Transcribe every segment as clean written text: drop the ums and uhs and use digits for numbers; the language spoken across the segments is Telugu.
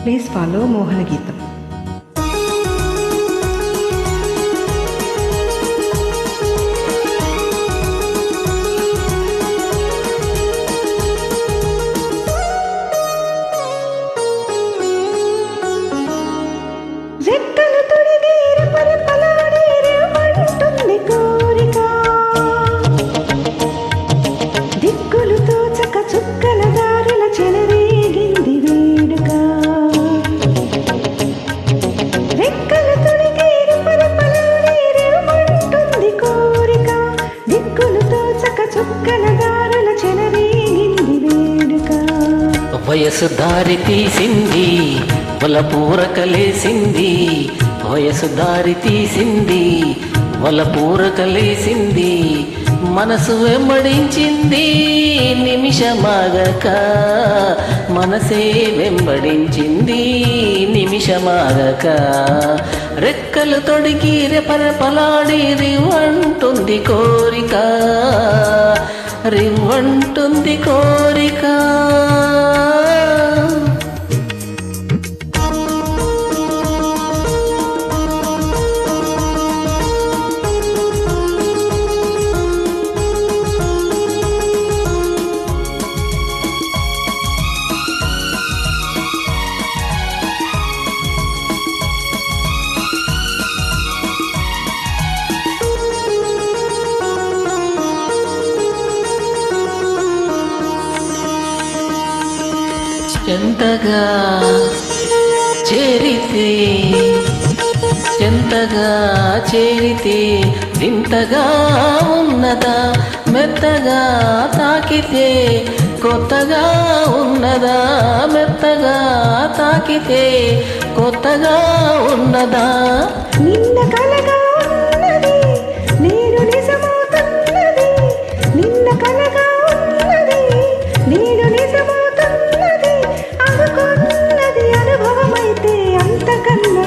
Please follow Mohana Geetam. వయసు దారి తీసింది వలపూరకలేసింది, వయసు దారి తీసింది వలపూరకలేసింది, మనసు వెంబడించింది నిమిషమాగక, మనసే వెంబడించింది నిమిషమాగక, రెక్కలు తొడిగి రెపరెపలాడి రివ్వంటుంది కోరిక, రివ్వంటుంది కోరిక. చెంతగా చేరితే, చెంతగా చేరితే వింతగా ఉన్నదా, మెత్తగా తాకితే కొత్తగా ఉన్నదా, మెత్తగా తాకితే కొత్తగా ఉన్నదా. నిన్న కలగా ఉన్నది నేను నిజమవుతున్నది, నిన్న కలగా ఉన్నది నేను నిజమవుతున్నది, అనుకున్నది అనుభవమైతే అంతకన్నా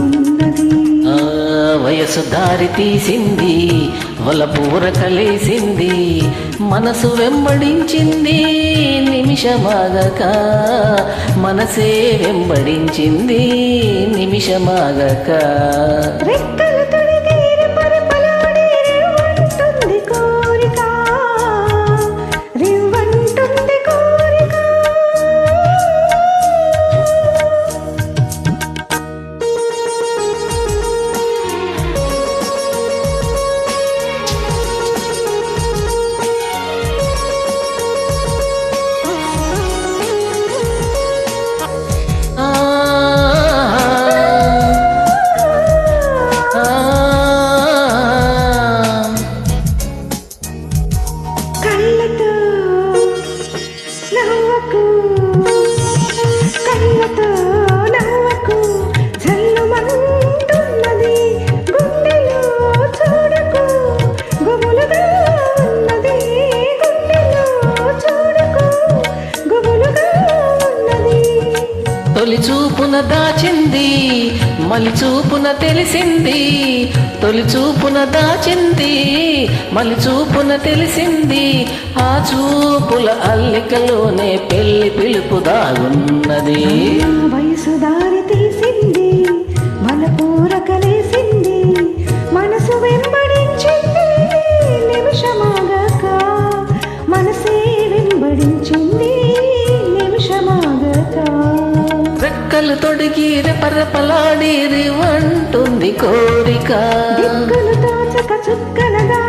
ఉన్నది. వయసు దారి తీసింది వలపూరకలేసింది, మనసు వెంబడించింది నిమిషమాగక, మనసే వెంబడించింది నిమిషమాగక. రెక్కలు తొడిగి రెపరెపలాడి రివ్వంటుంది కోరిక, రివ్వంటుంది కోరిక. కళ్ళతో నవ్వకు, కళ్ళతో నవ్వకు, జల్లుమంటున్నది గుండెలో చూడకు, గుబులుగా ఉన్నది గుండెలో చూడకు, గుబులుగా ఉన్నది. తొలి చూపున దాచింది మలి చూపున తెలిసింది, తొలి చూపున దాచింది మలి చూపున తెలిసింది, ఆ చూపుల అల్లికలోనే పెళ్లి పిలుపు దాగున్నది. వయసు దారి తీసింది వలపూరకలేసింది, మనసు వెంబడించింది నిమిషమాగక, మనసే వెంబడించింది నిమిషమాగక. రెక్కలు తొడిగి రెపరెపలాడి రివ్వంటుంది కోరిక, దిక్కులు తోచక చుక్కలగా